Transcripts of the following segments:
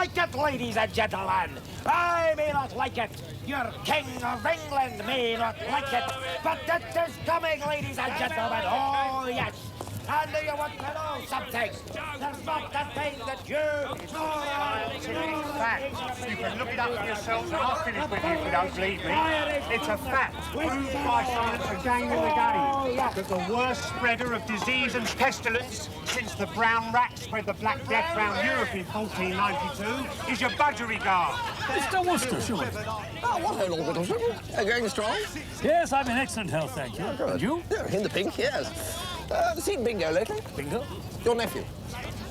like it, ladies and gentlemen. I may not like it. Your King of England may not like it. But it is coming, ladies and gentlemen. Oh, yes. And do you want to know something? There's not a thing that you nor I It's a fact. You can look it up for yourselves and I'll finish with you if you don't believe me. It's a fact, proved by science again and again, that the worst spreader of disease and pestilence since the brown rat spread the Black Death round Europe in 1492 is your budgerigard. Mr. Worcester, sure. Oh, what a long little sugar. Going strong? Yes, I'm in excellent health, thank you. Oh, and you? Yeah, in the pink, yes. Seen Bingo lately? Bingo? Your nephew?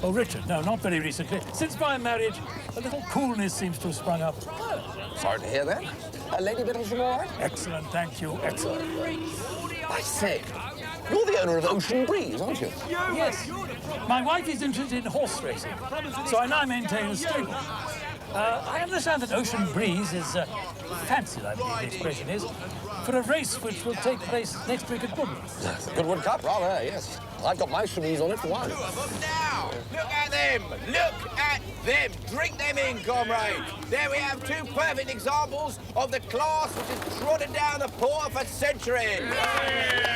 Oh, Richard, no, not very recently. Since my marriage, a little coolness seems to have sprung up. Sorry to hear that. Lady Biddlesham all right? Excellent, thank you, excellent. I say, you're the owner of Ocean Breeze, aren't you? Yes. My wife is interested in horse racing, so I now maintain a stable. I understand that Ocean Breeze is fancied, I believe the expression is, for a race which will take place next week at Goodwood. The Goodwood Cup, rather, yes. I've got my chemise on it for one. Now, look at them! Look at them! Drink them in, comrade! There we have two perfect examples of the class which has trodden down the poor for centuries.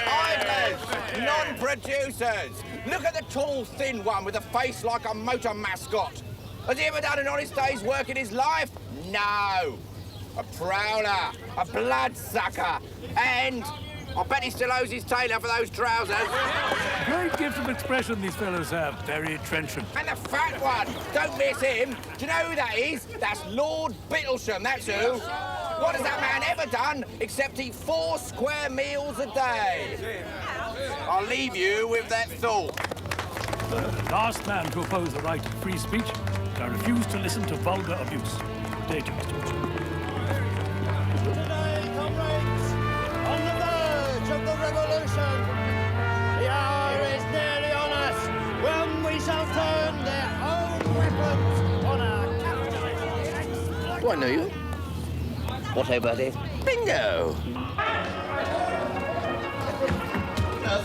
Idlers, non-producers. Look at the tall, thin one with a face like a motor mascot. Has he ever done an honest day's work in his life? No. A prowler, a bloodsucker, and I bet he still owes his tailor for those trousers. Great gift of expression these fellows have, very trenchant. And the fat one, don't miss him. Do you know who that is? That's Lord Bittlesham, that's who. What has that man ever done except eat 4 square meals a day? I'll leave you with that thought. The last man to oppose the right of free speech, I refuse to listen to vulgar abuse. Thank you, Mr. Wilson. Today, comrades, on the verge of the revolution, the hour is nearly on us when we shall turn their own weapons on our capitalists. Do I know you? What, Bertie? Bingo!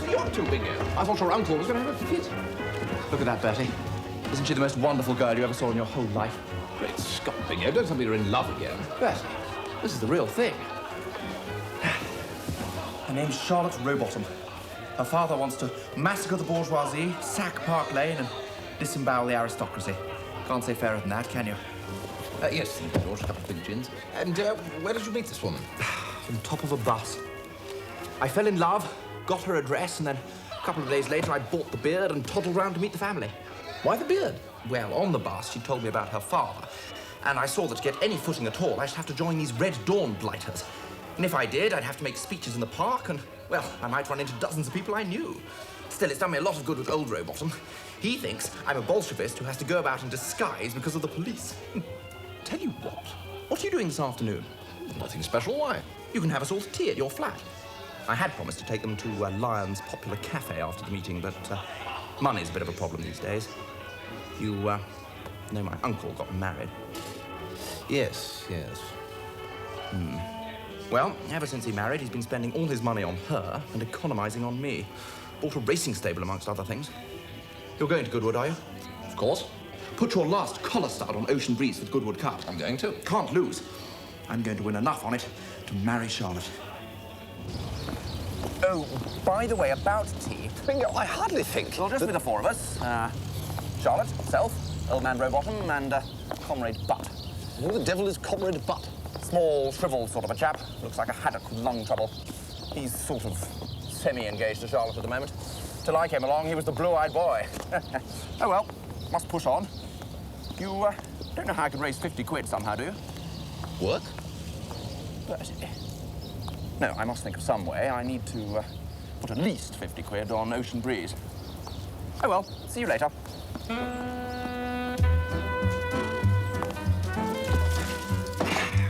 You're too Bingo. I thought your uncle was going to have a fit. Look at that, Bertie. Isn't she the most wonderful girl you ever saw in your whole life? Great Scott, Bingo, don't tell me you're in love again. Bertie, this is the real thing. Her name's Charlotte Rowbottom. Her father wants to massacre the bourgeoisie, sack Park Lane, and disembowel the aristocracy. Can't say fairer than that, can you? Yes, thank you, George. A couple of big gins. And where did you meet this woman? From the top of a bus. I fell in love, got her address, and then a couple of days later I bought the beard and toddled round to meet the family. Why the beard? Well, on the bus, she told me about her father. And I saw that to get any footing at all, I should have to join these Red Dawn blighters. And if I did, I'd have to make speeches in the park, and, well, I might run into dozens of people I knew. Still, it's done me a lot of good with old Rowbottom. He thinks I'm a Bolshevist who has to go about in disguise because of the police. Tell you what are you doing this afternoon? Nothing special, why? You can have us all to tea at your flat. I had promised to take them to Lyon's Popular Cafe after the meeting, but money's a bit of a problem these days. You know my uncle got married. Yes, yes. Well, ever since he married, he's been spending all his money on her and economizing on me. Bought a racing stable, amongst other things. You're going to Goodwood, are you? Of course. Put your last collar stud on Ocean Breeze for the Goodwood Cup. I'm going to. Can't lose. I'm going to win enough on it to marry Charlotte. Oh, by the way, about tea. Bingo, I hardly think... Well, just be the 4 of us. Charlotte, self, old man Rowbottom, and Comrade Butt. Who the devil is Comrade Butt? Small, shriveled sort of a chap. Looks like a haddock with lung trouble. He's sort of semi-engaged to Charlotte at the moment. Till I came along, he was the blue-eyed boy. Oh, well, must push on. You don't know how I could raise 50 quid somehow, do you? Work? Bertie. No, I must think of some way. I need to put at least 50 quid on Ocean Breeze. Oh, well, see you later.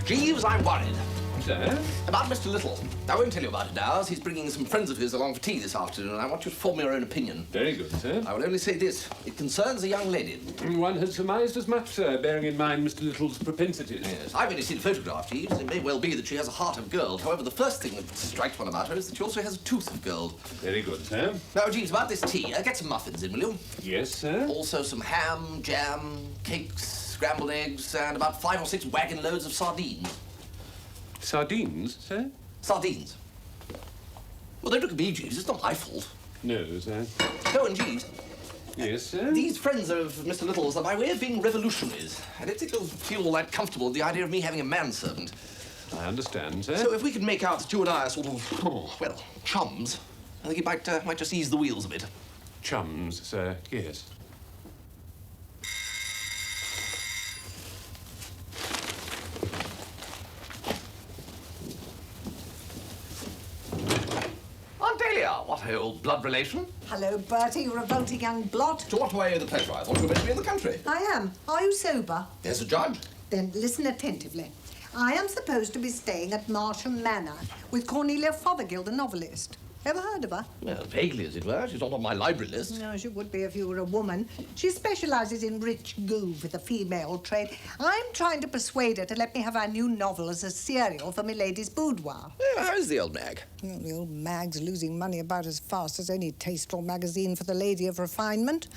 Jeeves, I'm worried. Sir? About Mr. Little. I won't tell you about it now, as he's bringing some friends of his along for tea this afternoon, and I want you to form your own opinion. Very good, sir. I will only say this. It concerns a young lady. One had surmised as much, sir, bearing in mind Mr. Little's propensities. Yes, I've only seen a photograph, Jeeves. It may well be that she has a heart of gold. However, the first thing that strikes one about her is that she also has a tooth of gold. Very good, sir. Now, Jeeves, about this tea, get some muffins in, will you? Yes, sir. Also some ham, jam, cakes, scrambled eggs, and about 5 or 6 wagon loads of sardines. Sardines, sir? Sardines. Well, don't look at me, Jeeves. It's not my fault. No, sir. Oh, and Jeeves. Yes, sir? These friends of Mr. Little's are by way of being revolutionaries. I don't think they'll feel all that comfortable with the idea of me having a manservant. I understand, sir. So if we could make out that you and I are sort of, well, chums, I think it might just ease the wheels a bit. Chums, sir, yes. Aunt Dahlia, what a old blood relation. Hello, Bertie, you revolting young blot. To what do I owe the pleasure? I thought you were meant to be in the country. I am. Are you sober? There's a judge. Then listen attentively. I am supposed to be staying at Marsham Manor with Cornelia Fothergill, the novelist. Ever heard of her? Well, vaguely, as it were. She's not on my library list. No, she would be if you were a woman. She specialises in rich goo for the female trade. I'm trying to persuade her to let me have our new novel as a serial for my lady's boudoir. How's the old mag? Well, the old mag's losing money about as fast as any tasteful magazine for the lady of refinement.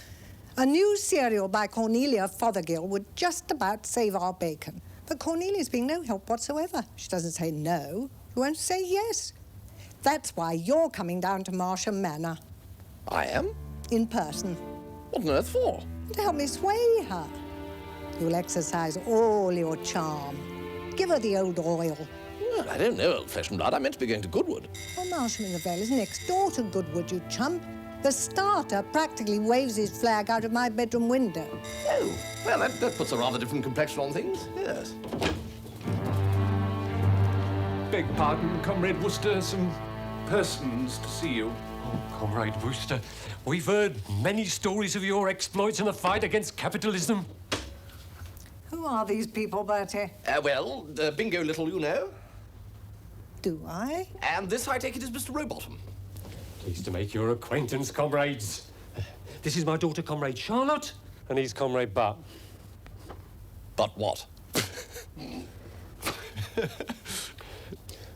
A new serial by Cornelia Fothergill would just about save our bacon. But Cornelia's being no help whatsoever. She doesn't say no. She won't say yes. That's why you're coming down to Marsham Manor. I am? In person. What on earth for? To help me sway her. You'll exercise all your charm. Give her the old oil. Well, I don't know, old-fashioned blood. I meant to be going to Goodwood. Well, Marsham in the Vale is next door to Goodwood, you chump. The starter practically waves his flag out of my bedroom window. Oh, well, that puts a rather different complexion on things, yes. Beg pardon, Comrade Wooster, some persons to see you. Oh, Comrade Wooster, we've heard many stories of your exploits in the fight against capitalism. Who are these people, Bertie? Well, Bingo Little, you know. Do I? And this, I take it, is Mr. Rowbottom. Pleased to make your acquaintance, comrades. This is my daughter, Comrade Charlotte, and he's Comrade Butt. But what?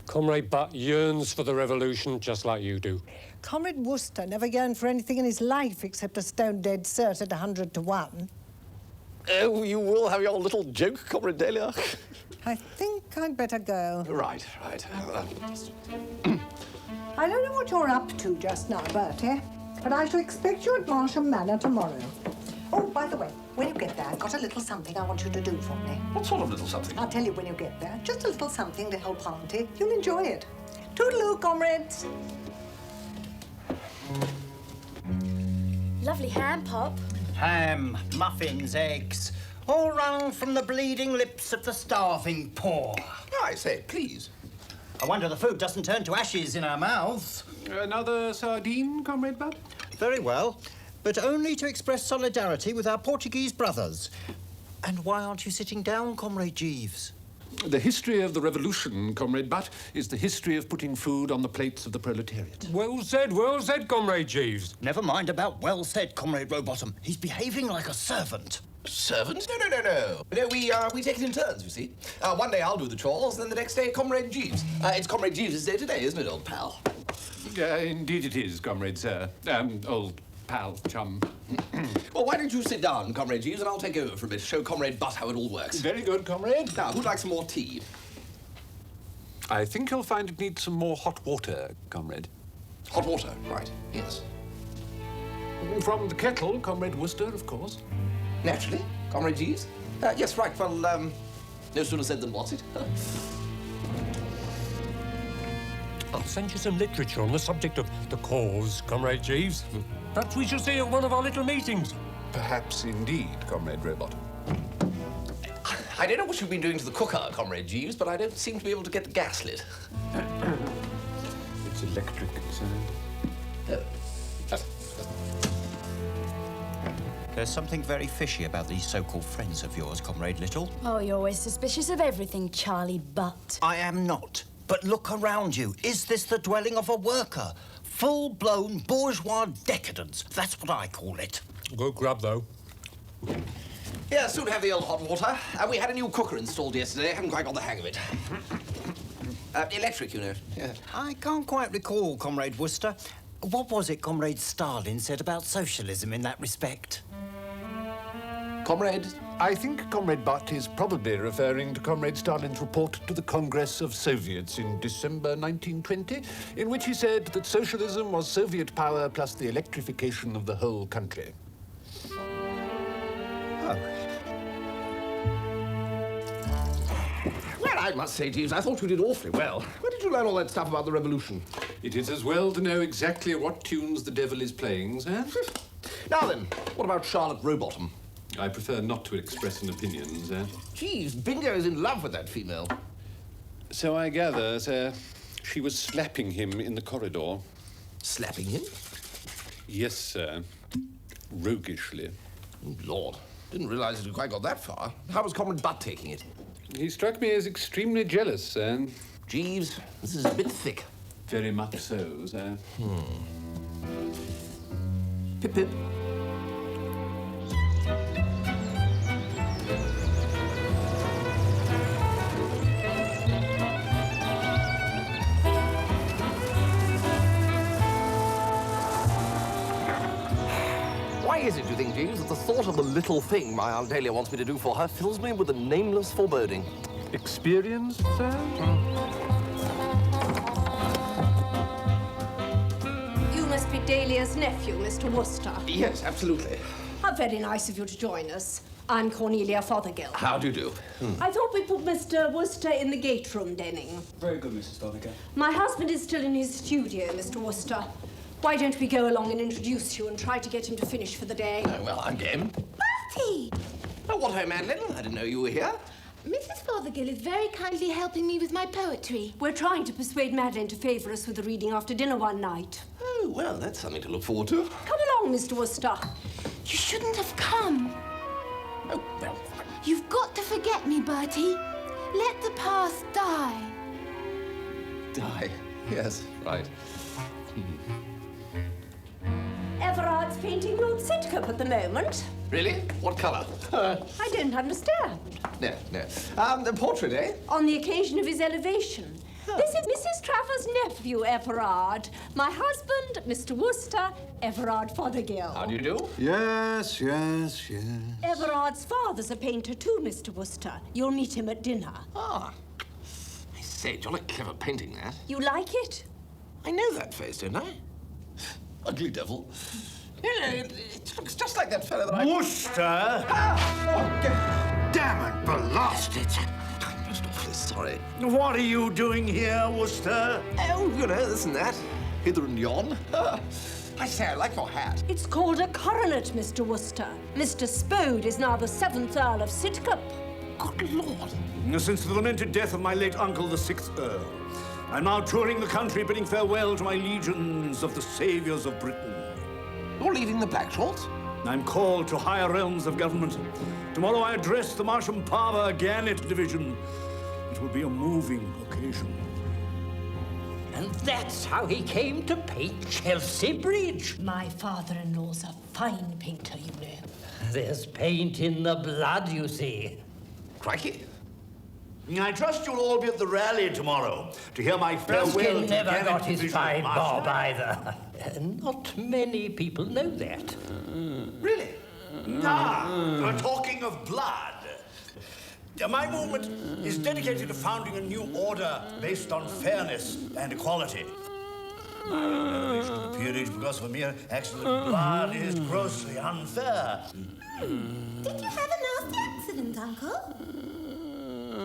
Comrade Butt yearns for the revolution just like you do. Comrade Wooster never yearned for anything in his life except a stone-dead cert at 100 to 1. Oh, you will have your little joke, Comrade Dahlia. I think I'd better go. Right. I don't know what you're up to just now, Bertie, but I shall expect you at Marsham Manor tomorrow. Oh, by the way, when you get there, I've got a little something I want you to do for me. What sort of little something? I'll tell you when you get there. Just a little something to help Auntie. You'll enjoy it. Toodaloo, comrades. Lovely ham, Pop. Ham, muffins, eggs, all wrung from the bleeding lips of the starving poor. I say, please. I wonder the food doesn't turn to ashes in our mouths. Another sardine, Comrade Butt? Very well, but only to express solidarity with our Portuguese brothers. And why aren't you sitting down, Comrade Jeeves? The history of the revolution, Comrade Butt, is the history of putting food on the plates of the proletariat. Well said, Comrade Jeeves. Never mind about well said, Comrade Rowbottom. He's behaving like a servant. Servant? No. No, we take it in turns, you see. One day I'll do the chores, then the next day, Comrade Jeeves. It's Comrade Jeeves' day today, isn't it, old pal? Indeed it is, Comrade Sir. Old pal, chum. Well, why don't you sit down, Comrade Jeeves, and I'll take over for a bit, show Comrade Butt how it all works. Very good, Comrade. Now, who'd like some more tea? I think you'll find it needs some more hot water, Comrade. Hot water, right, yes. From the kettle, Comrade Wooster, of course. Naturally, Comrade Jeeves. Yes, right, well, no sooner said than what's it? I'll send you some literature on the subject of the cause, Comrade Jeeves. Perhaps we shall see at one of our little meetings. Perhaps indeed, Comrade Rowbottom. I don't know what you've been doing to the cooker, Comrade Jeeves, but I don't seem to be able to get the gas lit. It's electric, sir. There's something very fishy about these so-called friends of yours, Comrade Little. Oh, you're always suspicious of everything, Charlie Butt. I am not. But look around you. Is this the dwelling of a worker? Full-blown bourgeois decadence. That's what I call it. Good grub, though. Yeah, soon have the old hot water. We had a new cooker installed yesterday. Haven't quite got the hang of it. Electric, you know. Yeah. I can't quite recall, Comrade Wooster. What was it Comrade Stalin said about socialism in that respect? Comrade? I think Comrade Butt is probably referring to Comrade Stalin's report to the Congress of Soviets in December 1920, in which he said that socialism was Soviet power plus the electrification of the whole country. Oh. Well, I must say, Jeeves, I thought you did awfully well. Where did you learn all that stuff about the revolution? It is as well to know exactly what tunes the devil is playing, sir. Now then, what about Charlotte Rowbottom? I prefer not to express an opinion, sir. Jeeves, Bingo is in love with that female. So I gather, sir, she was slapping him in the corridor. Slapping him? Yes, sir. Roguishly. Oh, Lord. Didn't realise it had quite got that far. How was Comrade Butt taking it? He struck me as extremely jealous, sir. Jeeves, this is a bit thick. Very much so, sir. Pip, pip. Why is it, do you think, Jeeves, that the thought of the little thing my Aunt Dahlia wants me to do for her fills me with a nameless foreboding? Experience, sir? You must be Dahlia's nephew, Mr. Wooster. Yes, absolutely. How very nice of you to join us. I'm Cornelia Fothergill. How do you do? I thought we put Mr. Wooster in the gate room, Denning. Very good, Mrs. Fothergill. My husband is still in his studio, Mr. Wooster. Why don't we go along and introduce you and try to get him to finish for the day? Oh, well, I'm game. Bertie! Oh, what, ho, Madeline? I didn't know you were here. Mrs. Fothergill is very kindly helping me with my poetry. We're trying to persuade Madeline to favour us with a reading after dinner one night. Oh, well, that's something to look forward to. Come along, Mr. Wooster. You shouldn't have come. Oh, well... You've got to forget me, Bertie. Let the past die. Die? Yes, right. Everard's painting Lord Sidcup at the moment. Really? What colour? I don't understand. No, no. The portrait, eh? On the occasion of his elevation. This is Mrs. Travers' nephew, Everard. My husband, Mr. Wooster, Everard Fothergill. How do you do? Yes, yes, yes. Everard's father's a painter too, Mr. Wooster. You'll meet him at dinner. Ah. I say, jolly clever painting, that. You like it? I know that face, don't I? Ugly devil. Yeah, it looks just like that fellow that I... Wooster! Damn it, blasted! I'm most awfully sorry. What are you doing here, Wooster? Oh, you know, this and that. Hither and yon. I say, I like your hat. It's called a coronet, Mr. Wooster. Mr. Spode is now the 7th Earl of Sidcup. Good Lord. Since the lamented death of my late uncle, the 6th Earl, I'm now touring the country bidding farewell to my legions of the saviours of Britain. You're leaving the Blackshawts? I'm called to higher realms of government. Tomorrow I address the Marsham Pava Gannet Division. It will be a moving occasion. And that's how he came to paint Chelsea Bridge. My father-in-law's a fine painter, you know. There's paint in the blood, you see. Crikey. I trust you'll all be at the rally tomorrow to hear my farewell Ruskin to the never Gannet got his Division of fine Marsham. bob either. Not many people know that. Really? We're talking of blood. My movement is dedicated to founding a new order based on fairness and equality. My revelation to the peerage because of a mere accident of blood is grossly unfair. Did you have a nasty accident, Uncle?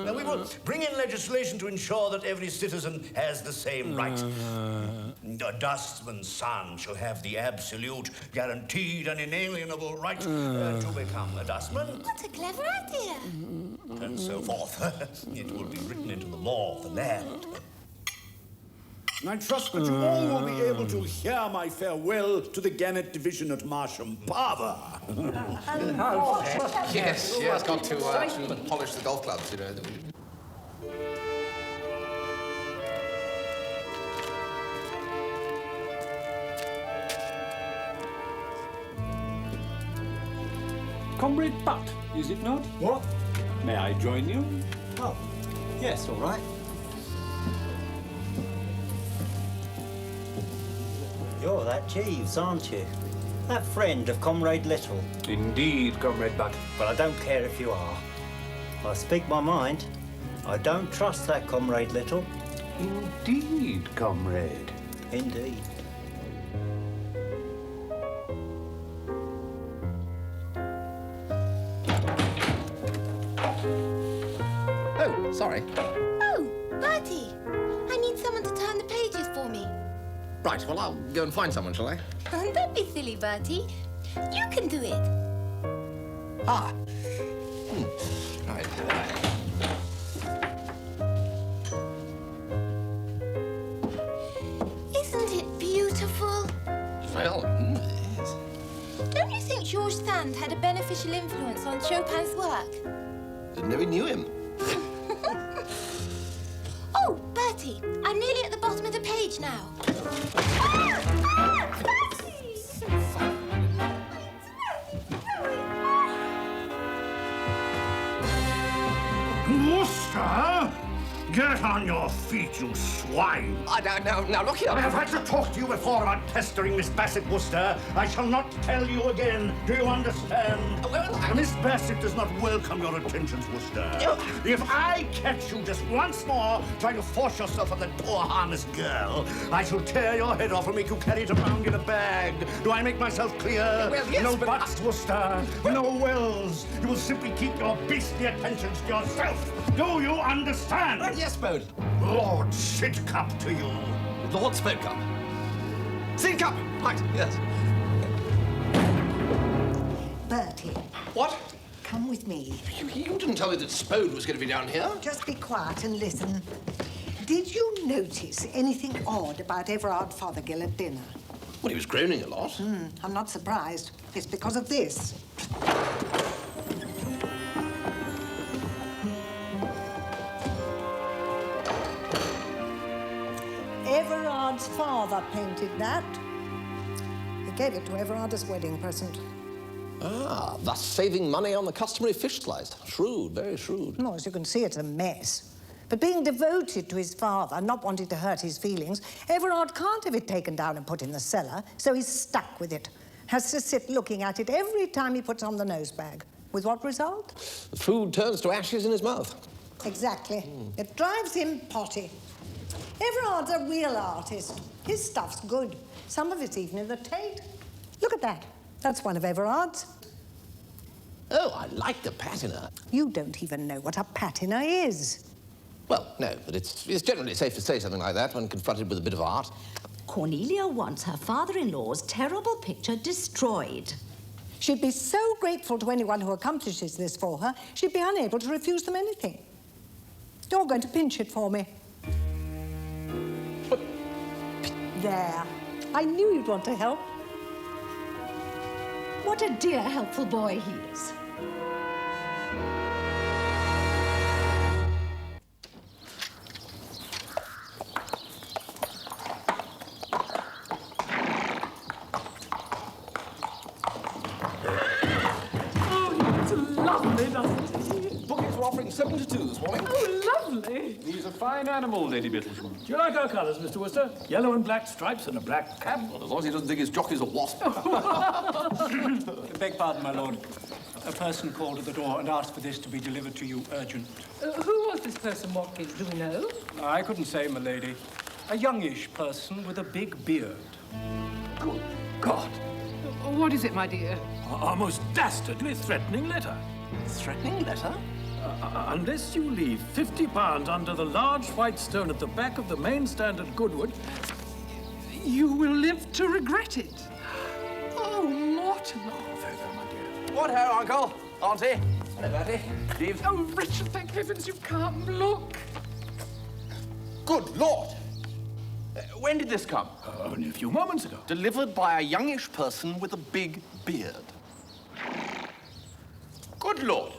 Now, we will bring in legislation to ensure that every citizen has the same right. A dustman's son shall have the absolute, guaranteed and inalienable right to become a dustman. What a clever idea. And so forth. It will be written into the law of the land. I trust that you all will be able to hear my farewell to the Gannet Division at Marsham Pava. Yes, got to polish the golf clubs, you know. Comrade Butt, is it not? What? May I join you? Oh, yes, all right. You're that Jeeves, aren't you? That friend of Comrade Little. Indeed, Comrade Butt. But I don't care if you are. I speak my mind. I don't trust that Comrade Little. Indeed, comrade. Indeed. Oh, sorry. Oh, Bertie. I need someone to turn the pages for me. Right, well, I'll go and find someone, shall I? Don't be silly, Bertie. You can do it. Ah. Right. Isn't it beautiful? Well, yes. Don't you think Georges Sand had a beneficial influence on Chopin's work? Never knew him. Oh, Bertie, I'm nearly at the bottom of the page now. Worcester? Get on your feet, you swine! Now, look here. I have had to talk to you before about pestering Miss Bassett, Worcester. I shall not tell you again. Do you understand? Well, Miss Bassett does not welcome your attentions, Worcester. If I catch you just once more trying to force yourself on that poor harmless girl, I shall tear your head off and make you carry it around in a bag. Do I make myself clear? Well, yes, no but buts, Worcester. No wells. You will simply keep your beastly attentions to yourself. Do you understand? Yes, Bode. Lord Sidcup to you. Lord Sidcup. Sidcup! Right, yes. Bertie. What? Come with me. You didn't tell me that Spode was going to be down here. Just be quiet and listen. Did you notice anything odd about Everard Fothergill at dinner? Well, he was groaning a lot. I'm not surprised. It's because of this. Everard's father painted that. He gave it to Everard as wedding present. Ah, thus saving money on the customary fish slice. Shrewd, very shrewd. No, as you can see, it's a mess. But being devoted to his father, not wanting to hurt his feelings, Everard can't have it taken down and put in the cellar, so he's stuck with it. Has to sit looking at it every time he puts on the nosebag. With what result? The food turns to ashes in his mouth. Exactly. It drives him potty. Everard's a real artist. His stuff's good. Some of it's even in the Tate. Look at that. That's one of Everard's. Oh, I like the patina. You don't even know what a patina is. Well, no, but it's generally safe to say something like that when confronted with a bit of art. Cornelia wants her father-in-law's terrible picture destroyed. She'd be so grateful to anyone who accomplishes this for her, she'd be unable to refuse them anything. You're going to pinch it for me. There. I knew you'd want to help. What a dear, helpful boy he is. Lovely, doesn't it? Bookings were offering 7 to 2 this morning. Oh, lovely. He's a fine animal, Lady Bittlesham. Do you like our colours, Mr. Worcester? Yellow and black stripes and a black cap. Well, as long as he doesn't think his jockey's a wasp. Beg pardon, my lord. A person called at the door and asked for this to be delivered to you urgent. Who was this person, Watkins? Do we know? I couldn't say, my lady. A youngish person with a big beard. Good God. What is it, my dear? A most dastardly threatening letter. Threatening letter? Unless you leave £50 under the large white stone at the back of the main stand at Goodwood, You will live to regret it. Oh, Mortimer. What ho, Uncle? Auntie? Hello, Bertie. Jeeves? Oh, Richard, thank heavens you've come. Look. Good Lord! When did this come? Only a few moments ago. Delivered by a youngish person with a big beard. Good Lord!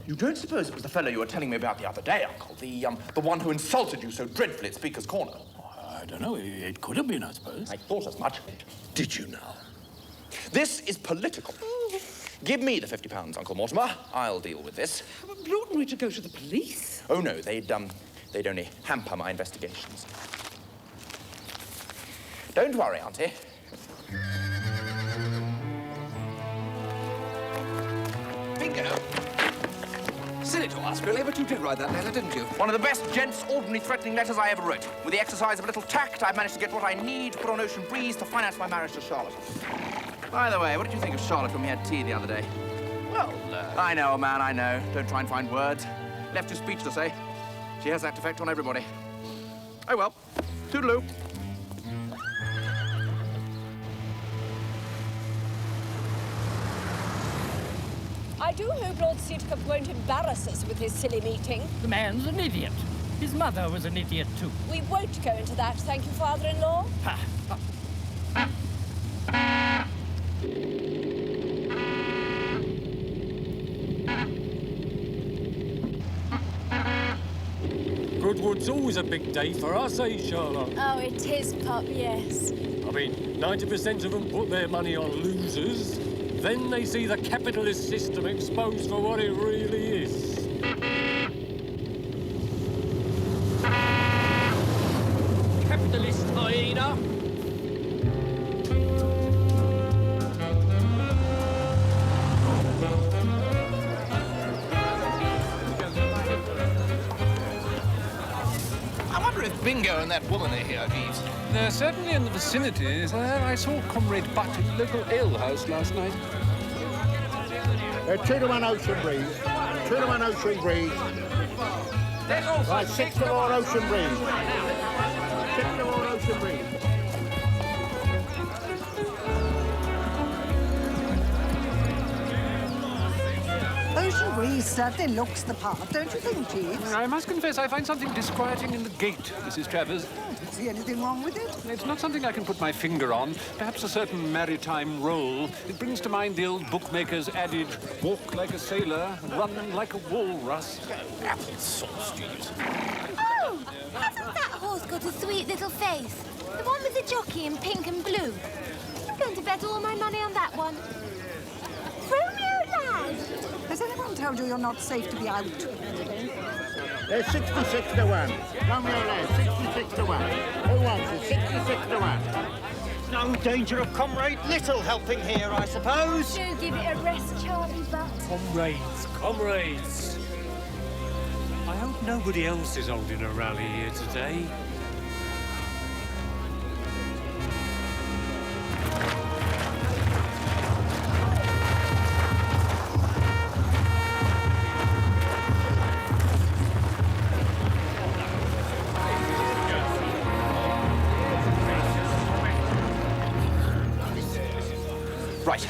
You don't suppose it was the fellow you were telling me about the other day, Uncle? The one who insulted you so dreadfully at Speaker's Corner? I don't know. It could have been, I suppose. I thought as much. Did you now? This is political. Give me the £50, Uncle Mortimer. I'll deal with this. You oughtn't we to go to the police? Oh, no, they'd only hamper my investigations. Don't worry, Auntie. Bingo. Silly to ask, really, but you did write that letter, didn't you? One of the best gents' ordinary threatening letters I ever wrote. With the exercise of a little tact, I've managed to get what I need to put on Ocean Breeze to finance my marriage to Charlotte. By the way, what did you think of Charlotte when we had tea the other day? Well, I know, man, I know. Don't try and find words. Left you speechless, eh? She has that effect on everybody. Oh, well. Toodaloo. I do hope Lord Sidcup won't embarrass us with his silly meeting. The man's an idiot. His mother was an idiot, too. We won't go into that, thank you, father-in-law. Goodwood's always a big day for us, eh, Charlotte? Oh, it is, Pop, yes. I mean, 90% of them put their money on losers. Then they see the capitalist system exposed for what it really is. Capitalist hyena. I wonder if Bingo and that woman are here, Jeeves. They're certainly in the vicinity. I saw Comrade Butt at the local alehouse last night. 2 to 1 Ocean Breeze. 2 to 1 Ocean Breeze. Right, 6 to 4 Ocean Breeze. 6 to 4 Ocean Breeze. Ocean Breeze certainly looks the part, don't you think, Jeeves? I must confess I find something disquieting in the gait, Mrs. Travers. Don't see anything wrong with it. It's not something I can put my finger on. Perhaps a certain maritime roll. It brings to mind the old bookmaker's adage, walk like a sailor, run like a walrus. Apple sauce, Jeeves. Oh, hasn't that horse got a sweet little face? The one with the jockey in pink and blue. I'm going to bet all my money on that one. Romeo lad! Has anyone told you you're not safe to be out? 66 to 1. Romeo lad, 66 to 1. Who wants it? 66 to 1. No danger of Comrade Little helping here, I suppose. Do give it a rest, Charlie Butt. Comrades, comrades. I hope nobody else is holding a rally here today. Right.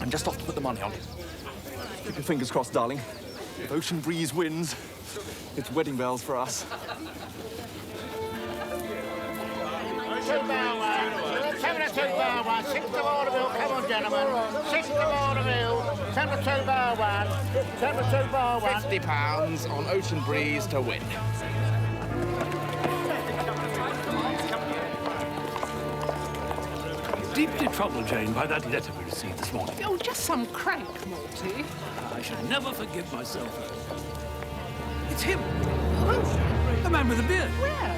I'm just off to put the money on. Keep your fingers crossed, darling. If Ocean Breeze wins, it's wedding bells for us. 2 bar 1. 7 to 2 bar 1. 6 to Vaudeville. Come on, gentlemen. 6 to Vaudeville. 7 to 2 bar 1. 7 to 2 bar 1. £50 on Ocean Breeze to win. Deeply troubled, Jane, by that letter we received this morning. Oh, just some crank, Morty. I shall never forgive myself. It's him. Oh, the man with the beard. Where?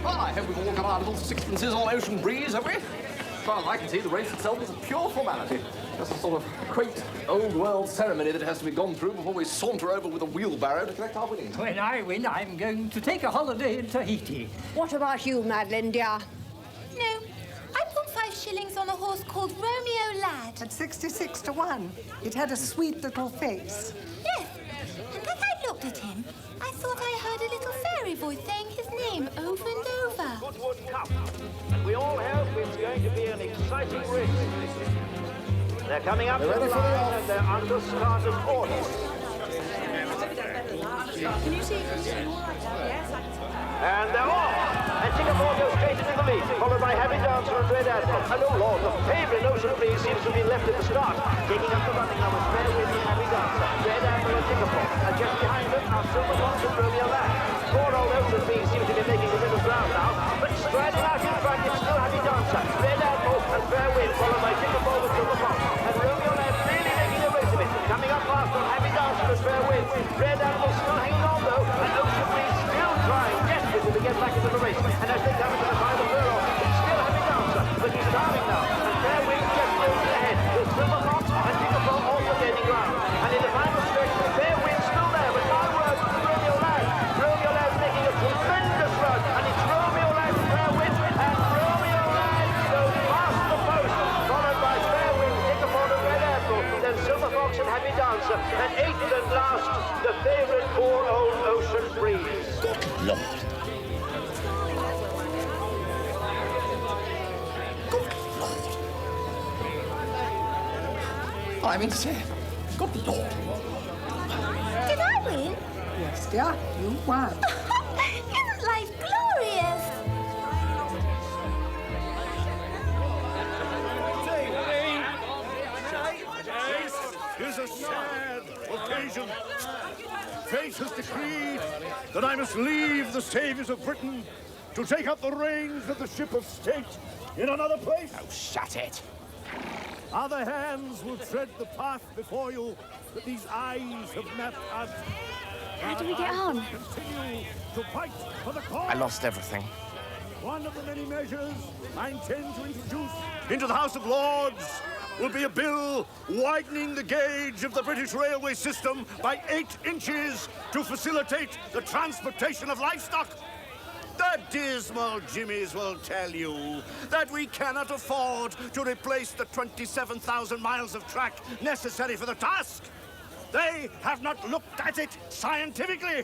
Well, I hope we've all got our little sixpences on Ocean Breeze, have we? As far as I can see, the race itself is a pure formality. Just a sort of quaint, old-world ceremony that has to be gone through before we saunter over with a wheelbarrow to collect our winnings. When I win, I'm going to take a holiday in Tahiti. What about you, Madeline, dear? No, I put 5 shillings on a horse called Romeo Lad. At 66 to 1. It had a sweet little face. Yes, and as I looked at him, I thought I heard a little fairy voice saying his name over and over. Goodwood Cup. And we all hope it's going to be an exciting race. They're coming up to the line and they're under starter's orders. Can you see? Yes, And they're off! And Singapore goes straight into the lead, followed by Happy Dancer and Red Admiral. And oh Lord, the favourite Ocean Breeze seems to have been left at the start. Taking up the running now with Fair Wind and Happy Dancer, Red Admiral and Singapore. And just behind them are Silver Fox and Romeo Lad. Poor old Ocean Breeze seems to be making the middle ground now. But striding out in front is still Happy Dancer, Red Admiral and Fair Wind, followed by Singapore with Silver Fox. And Romeo Lad really making a race of it. Coming up fast on Happy Dancer and Fair Wind. Red Admiral still hanging on though, and Ocean Breeze still trying desperately to get back into the race. And as they come into the final Breeze. Good Lord. Good Lord. I'm insane. Good Lord. Did I win? Yes, dear, you won. Isn't life glorious? This is a sad occasion. Fate has decreed that I must leave the saviors of Britain to take up the reins of the ship of state in another place. Oh, shut it. Other hands will tread the path before you that these eyes have mapped out. How do we get on? Continue to fight for the cause. I lost everything. One of the many measures I intend to introduce into the House of Lords will be a bill widening the gauge of the British railway system by 8 inches to facilitate the transportation of livestock. The dismal Jimmies will tell you that we cannot afford to replace the 27,000 miles of track necessary for the task. They have not looked at it scientifically.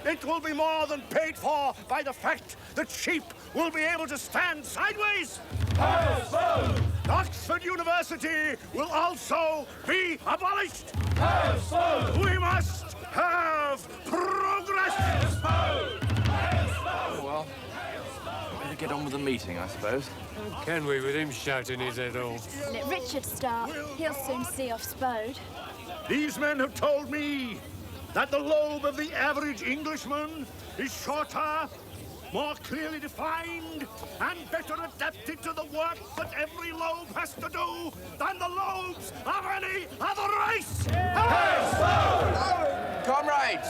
It will be more than paid for by the fact that sheep will be able to stand sideways. Oxford University will also be abolished. We must have progress. Oh, well, better get on with the meeting, I suppose. Can we, with him shouting his head off? Let Richard start. He'll soon see off Spode. These men have told me that the lobe of the average Englishman is shorter, more clearly defined, and better adapted to the work that every lobe has to do than the lobes of any other race! Comrades,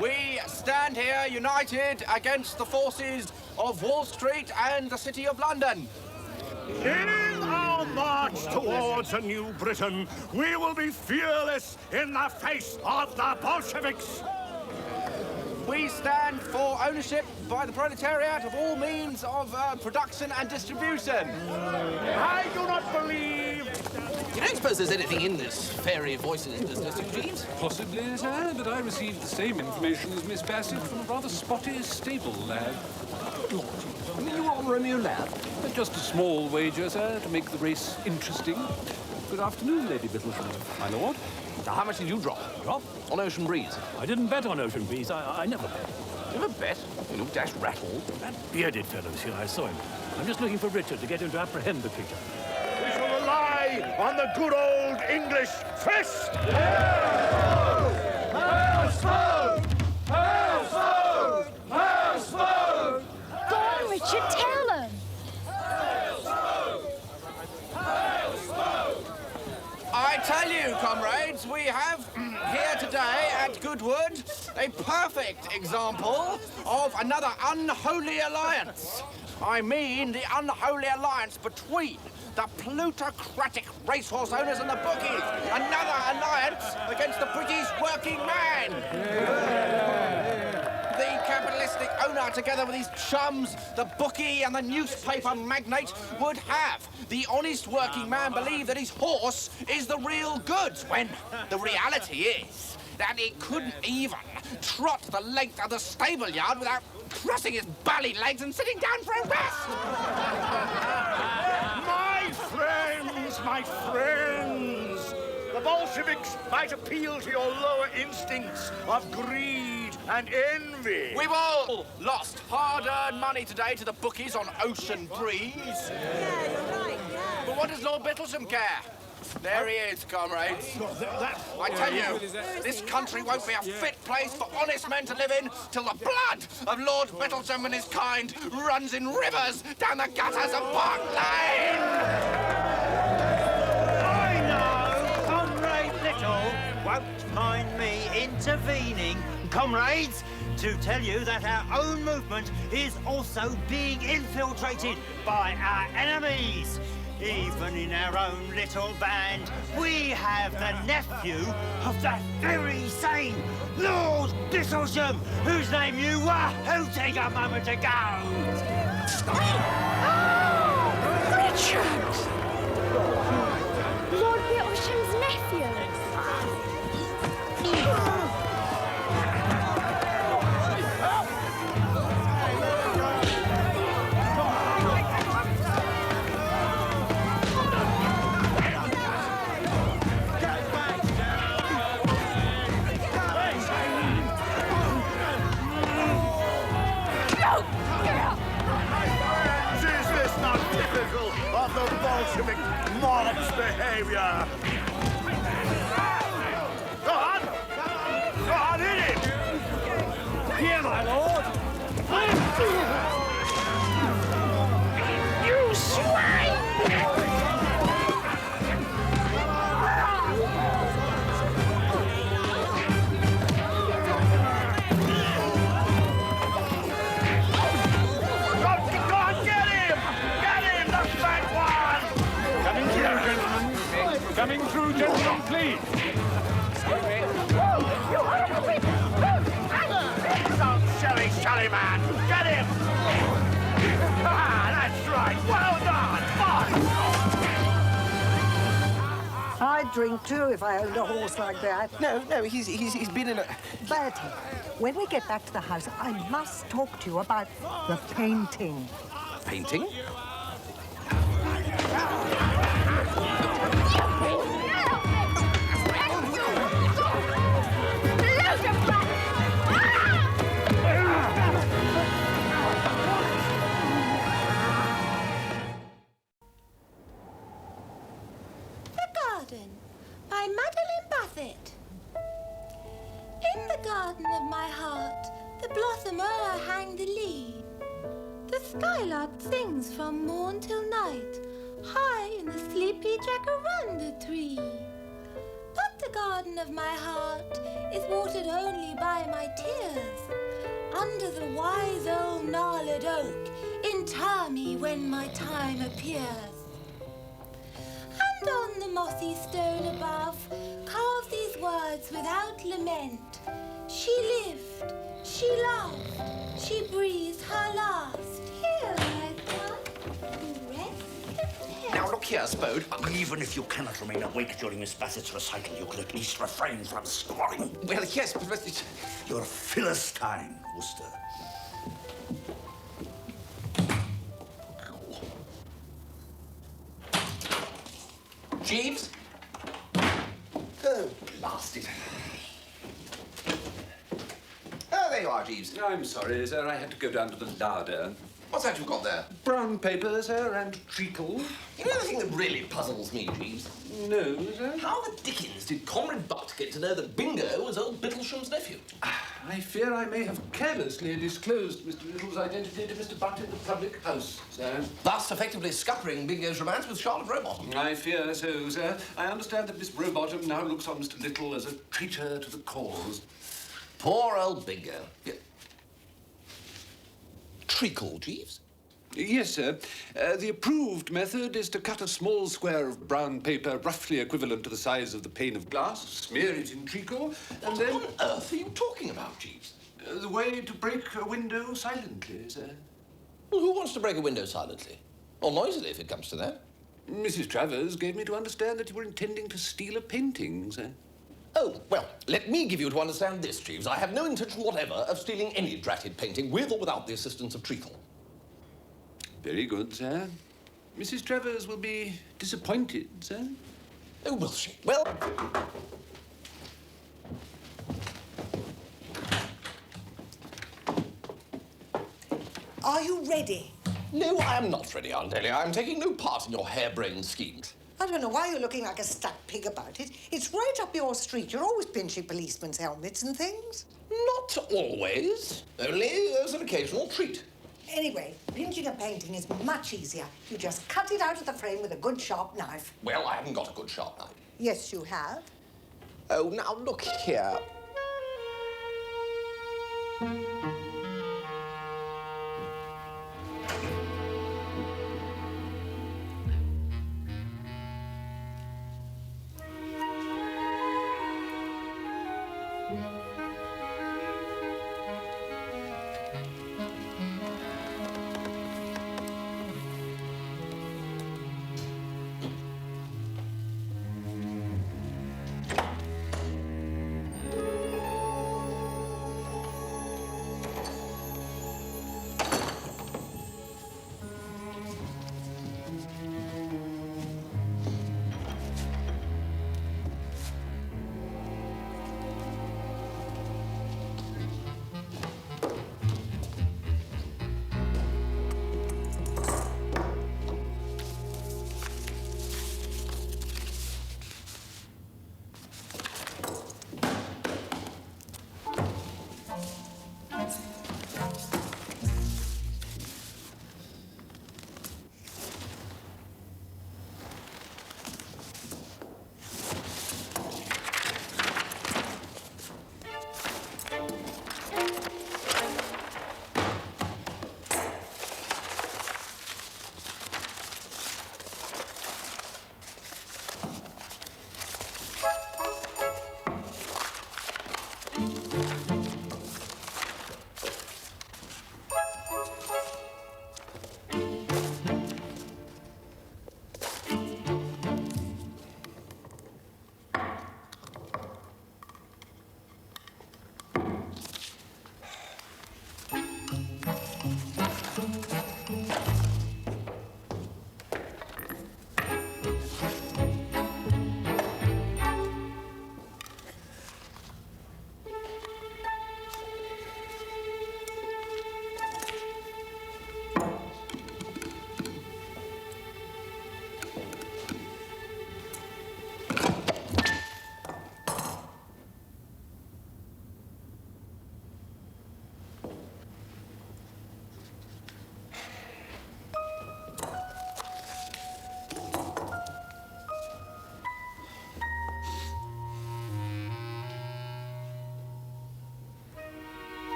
we stand here united against the forces of Wall Street and the City of London. In our march towards a new Britain, we will be fearless in the face of the Bolsheviks. We stand for ownership by the proletariat of all means of production and distribution. I do not believe... You don't suppose there's anything in this fairy voices business, Jeeves? Possibly, sir, but I received the same information as Miss Bassett from a rather spotty stable lad. You were on Romeo Lab? Just a small wager, sir, to make the race interesting. Good afternoon, Lady Bittlesham. My lord. Now, how much did you drop? Drop? On Ocean Breeze. I didn't bet on Ocean Breeze. I never bet. Never bet? You look dash rattled. That bearded fellow's here, I saw him. I'm just looking for Richard to get him to apprehend the creature. We shall rely on the good old English fist! Go on, Richard, tell them. I tell you, comrades, we have here today at Goodwood a perfect example of another unholy alliance. I mean the unholy alliance between the plutocratic racehorse owners and the bookies. Another alliance against the British working man. The capitalistic owner, together with his chums, the bookie and the newspaper magnate, would have the honest working man believe that his horse is the real goods, when the reality is that it couldn't even trot the length of the stable yard without crossing his bally legs and sitting down for a rest. My friends, the Bolsheviks might appeal to your lower instincts of greed and envy. We've all lost hard-earned money today to the bookies on Ocean Breeze. Yeah, you're right, yeah. But what does Lord Bittlesham care? There he is, comrades. I tell you, this country won't be a fit place for honest men to live in till the blood of Lord Bittlesham and his kind runs in rivers down the gutters of Park Lane! Won't mind me intervening, comrades, to tell you that our own movement is also being infiltrated by our enemies. Even in our own little band, we have the nephew of that very same Lord Bittlesham, whose name you were hooting a moment ago. Richard! Lord Bittlesham's nephew. typical of the Bolshevik monarch's behavior. Go on! Go on, hit him! Here, my lord! You swine! Coming through, gentlemen, please. Don't shilly-shally, man! Get him! Ah, that's right! Well done! I'd drink too if I owned a horse like that. No, he's been in a... Bertie, when we get back to the house, I must talk to you about the painting. Painting? By Madeline Buffett. In the garden of my heart, the blossom o'er hang the lea. The skylark sings from morn till night, high in the sleepy jacaranda tree. But the garden of my heart is watered only by my tears. Under the wise old gnarled oak, inter me when my time appears. And on the mossy stone above, carve these words without lament. She lived, she loved, she breathed her last. Here I come, rest content. Now, look here, Spode. Even if you cannot remain awake during Miss Bassett's recital, you could at least refrain from snoring. Well, yes, but it's... You're a Philistine, Worcester. Jeeves? Oh, blasted. Oh, there you are, Jeeves. I'm sorry, sir. I had to go down to the larder. What's that you've got there? Brown paper, sir, and treacle. You know the thing that really puzzles me, Jeeves? No, sir. How the dickens did Comrade Butt get to know that Bingo was old Bittlesham's nephew? I fear I may have carelessly disclosed Mr. Little's identity to Mr. Butt in the public house, sir. Thus effectively scuppering Bingo's romance with Charlotte Rowbottom. I fear so, sir. I understand that Miss Rowbottom now looks on Mr. Little as a traitor to the cause. Poor old Bingo. Yeah. Treacle, Jeeves? Yes, sir. The approved method is to cut a small square of brown paper roughly equivalent to the size of the pane of glass, smear it in treacle, and then... What on earth are you talking about, Jeeves? The way to break a window silently, sir. Well, who wants to break a window silently? Or noisily, if it comes to that? Mrs. Travers gave me to understand that you were intending to steal a painting, sir. Oh, well, let me give you to understand this, Jeeves. I have no intention whatever of stealing any dratted painting, with or without the assistance of treacle. Very good, sir. Mrs. Travers will be disappointed, sir. Oh, will she? Well... Are you ready? No, I am not ready, Aunt Delia. I'm taking no part in your harebrained schemes. I don't know why you're looking like a stuck pig about it. It's right up your street. You're always pinching policemen's helmets and things. Not always. Only as an occasional treat. Anyway, pinching a painting is much easier. You just cut it out of the frame with a good sharp knife. Well, I haven't got a good sharp knife. Yes, you have. Oh, now look here.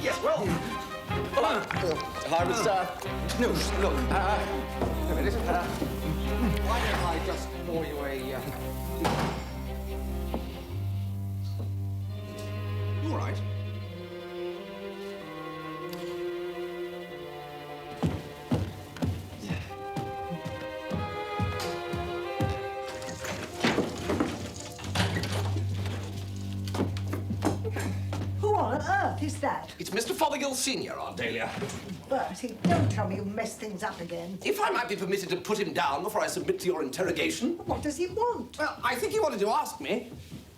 Yes, well... I was, no, look, wait a minute, why don't I just pour you a, You all right? Who on earth is that? It's Mr. Fothergill Senior, Aunt Dahlia. Bertie, don't tell me you messed things up again. If I might be permitted to put him down before I submit to your interrogation. What does he want? Well, I think he wanted to ask me,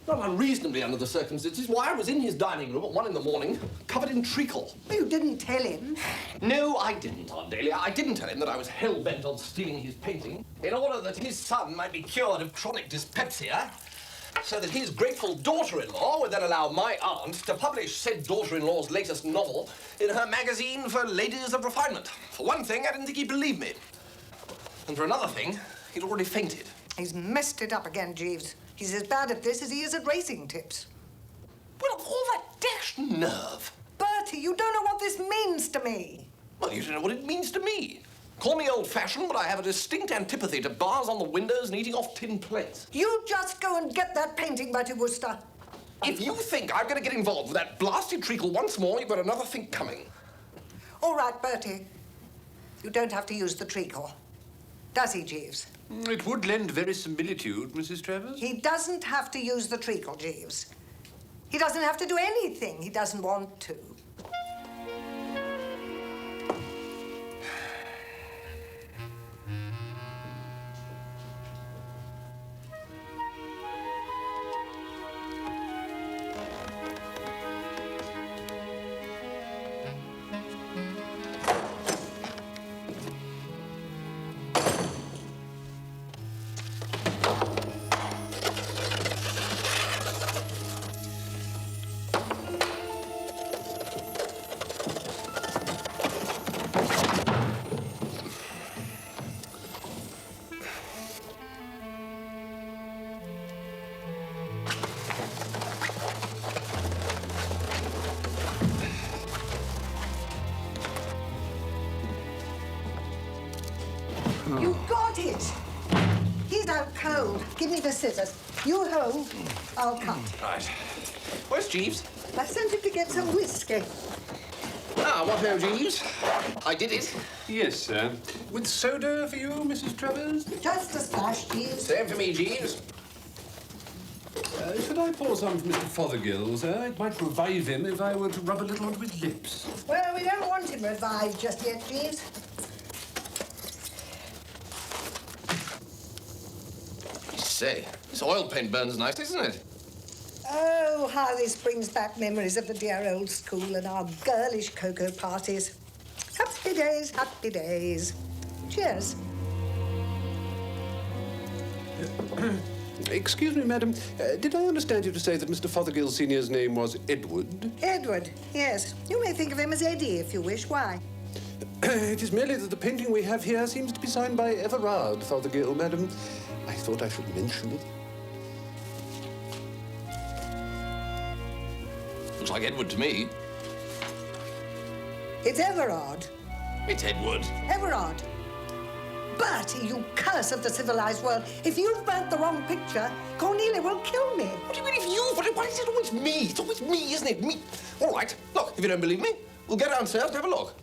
not unreasonably under the circumstances, why I was in his dining room at 1 in the morning, covered in treacle. You didn't tell him. No, I didn't, Aunt Dahlia. I didn't tell him that I was hell-bent on stealing his painting in order that his son might be cured of chronic dyspepsia, so that his grateful daughter-in-law would then allow my aunt to publish said daughter-in-law's latest novel in her magazine for ladies of refinement. For one thing, I didn't think he'd believe me. And for another thing, he'd already fainted. He's messed it up again, Jeeves. He's as bad at this as he is at racing tips. Well, of all that dashed nerve. Bertie, you don't know what this means to me. Well, you don't know what it means to me. Call me old-fashioned, but I have a distinct antipathy to bars on the windows and eating off tin plates. You just go and get that painting, Bertie Wooster. If you think I'm going to get involved with that blasted treacle once more, you've got another think coming. All right, Bertie. You don't have to use the treacle. Does he, Jeeves? It would lend verisimilitude, Mrs. Travers. He doesn't have to use the treacle, Jeeves. He doesn't have to do anything he doesn't want to. You got it! He's out cold. Give me the scissors. You hold, I'll cut. Right. Where's Jeeves? I sent him to get some whiskey. Ah, what ho, Jeeves? I did it. Yes, sir. With soda for you, Mrs. Travers? Just a splash, Jeeves. Same for me, Jeeves. Should I pour some for Mr. Fothergill, sir? It might revive him if I were to rub a little onto his lips. Well, we don't want him revived just yet, Jeeves. Say, this oil paint burns nice, isn't it? Oh, how this brings back memories of the dear old school and our girlish cocoa parties. Happy days, happy days. Cheers. Excuse me, madam. Did I understand you to say that Mr. Fothergill Senior's name was Edward? Edward, yes. You may think of him as Eddie if you wish. Why? It is merely that the painting we have here seems to be signed by Everard Fothergill, madam. I thought I should mention it. Looks like Edward to me. It's Everard. It's Edward. Everard. Bertie, you curse of the civilized world. If you've burnt the wrong picture, Cornelia will kill me. What do you mean if you? Why is it always me? It's always me, isn't it? Me. All right. Look, if you don't believe me, we'll go downstairs and have a look.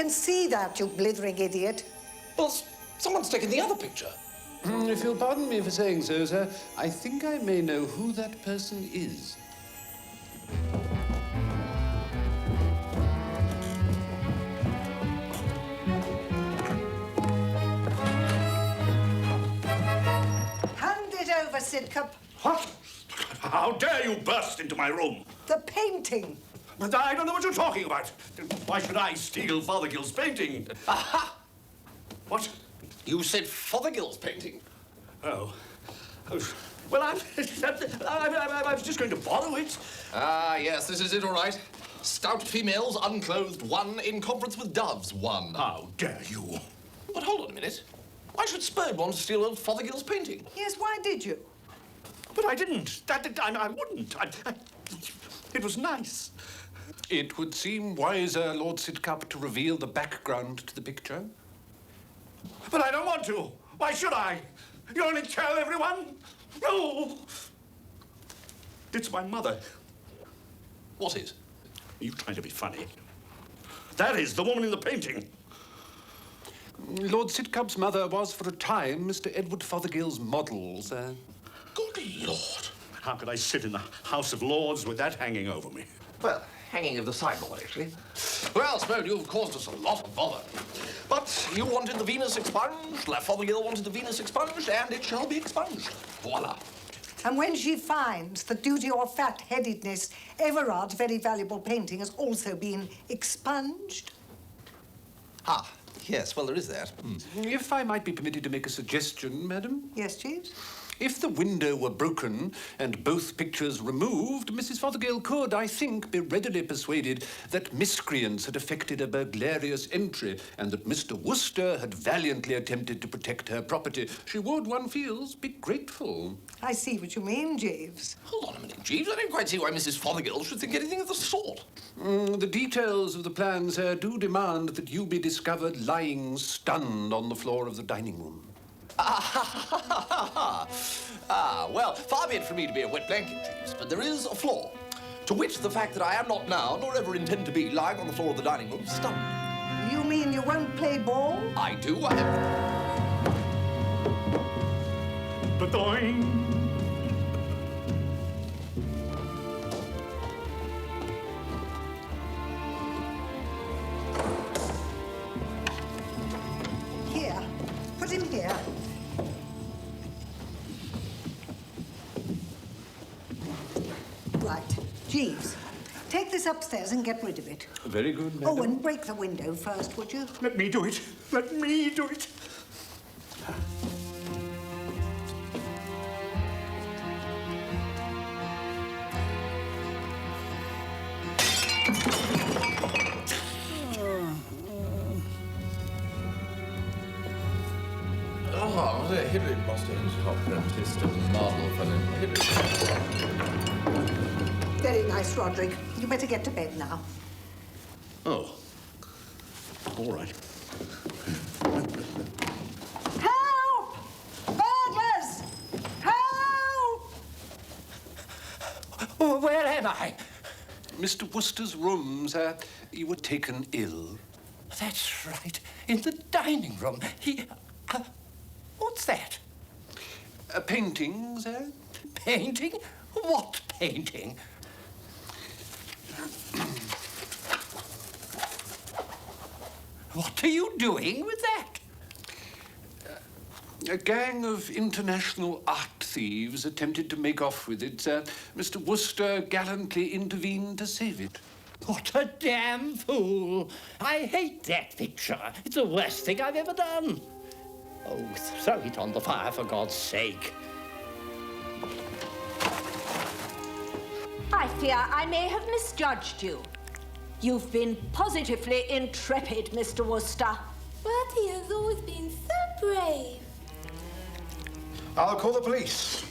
can see that, you blithering idiot. Well, someone's taken the other picture. If you'll pardon me for saying so, sir, I think I may know who that person is. Hand it over, Sidcup. What? How dare you burst into my room? The painting. But I don't know what you're talking about. Why should I steal Fothergill's painting? Aha! What? You said Fothergill's painting. Oh. Well, I was just going to borrow it. Ah, yes, this is it, all right. Stout females, unclothed, one. In conference with doves, one. How dare you? But hold on a minute. Why should Spurd want to steal old Fothergill's painting? Yes, why did you? But I didn't. I wouldn't. It was nice. It would seem wiser, Lord Sidcup, to reveal the background to the picture. But I don't want to. Why should I? You only tell everyone? No. It's my mother. What is? Are you trying to be funny? That is the woman in the painting. Lord Sidcup's mother was, for a time, Mr. Edward Fothergill's model, sir. Good Lord. How could I sit in the House of Lords with that hanging over me? Well, hanging of the sideboard, actually. Well, Spurd, you've caused us a lot of bother. But you wanted the Venus expunged, La Fothergill wanted the Venus expunged, and it shall be expunged. Voila. And when she finds that due to your fat-headedness, Everard's very valuable painting has also been expunged? Ah, yes, well, there is that. If I might be permitted to make a suggestion, madam. Yes, Jeeves? If the window were broken and both pictures removed, Mrs. Fothergill could, I think, be readily persuaded that miscreants had effected a burglarious entry and that Mr. Worcester had valiantly attempted to protect her property. She would, one feels, be grateful. I see what you mean, Jeeves. Hold on a minute, Jeeves. I don't quite see why Mrs. Fothergill should think anything of the sort. The details of the plan, sir, do demand that you be discovered lying stunned on the floor of the dining room. Well, far be it from me to be a wet blanket, Jeeves, but there is a flaw. To wit, the fact that I am not now, nor ever intend to be, lying on the floor of the dining room, stunned. You mean you won't play ball? I do, I have... Ba-doing. Here. Put him here. Right. Jeeves, take this upstairs and get rid of it. Very good, madam. Oh, and break the window first, would you? Let me do it. Let me do it. Oh, det Hillary måste ha prentist och model för den. Very nice, Roderick. You better get to bed now. Oh. All right. Help! Burglars! Help! Where am I? Mr. Worcester's room, sir. You were taken ill. That's right. In the dining room. What's that? A painting, sir. Painting? What painting? What are you doing with that? A gang of international art thieves attempted to make off with it, sir. Mr. Worcester gallantly intervened to save it. What a damn fool. I hate that picture. It's the worst thing I've ever done. Oh, throw it on the fire, for God's sake. I fear I may have misjudged you. You've been positively intrepid, Mr. Worcester. But he has always been so brave. I'll call the police.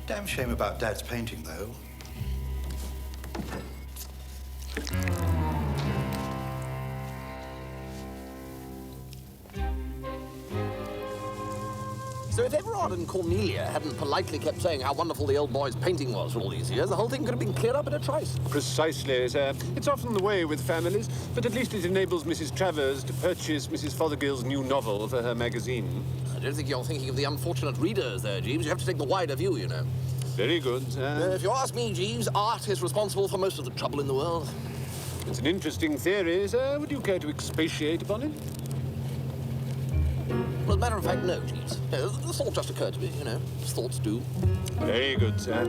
Damn shame about Dad's painting, though. So if Everard and Cornelia hadn't politely kept saying how wonderful the old boy's painting was for all these years, the whole thing could have been cleared up in a trice. Precisely, sir. It's often the way with families, but at least it enables Mrs. Travers to purchase Mrs. Fothergill's new novel for her magazine. I don't think you're thinking of the unfortunate readers there, Jeeves. You have to take the wider view, you know. Very good, sir. If you ask me, Jeeves, art is responsible for most of the trouble in the world. It's an interesting theory, sir. Would you care to expatiate upon it? Well, as a matter of fact, no, Jeeves. The thought just occurred to me, you know, as thoughts do. Very good, sir.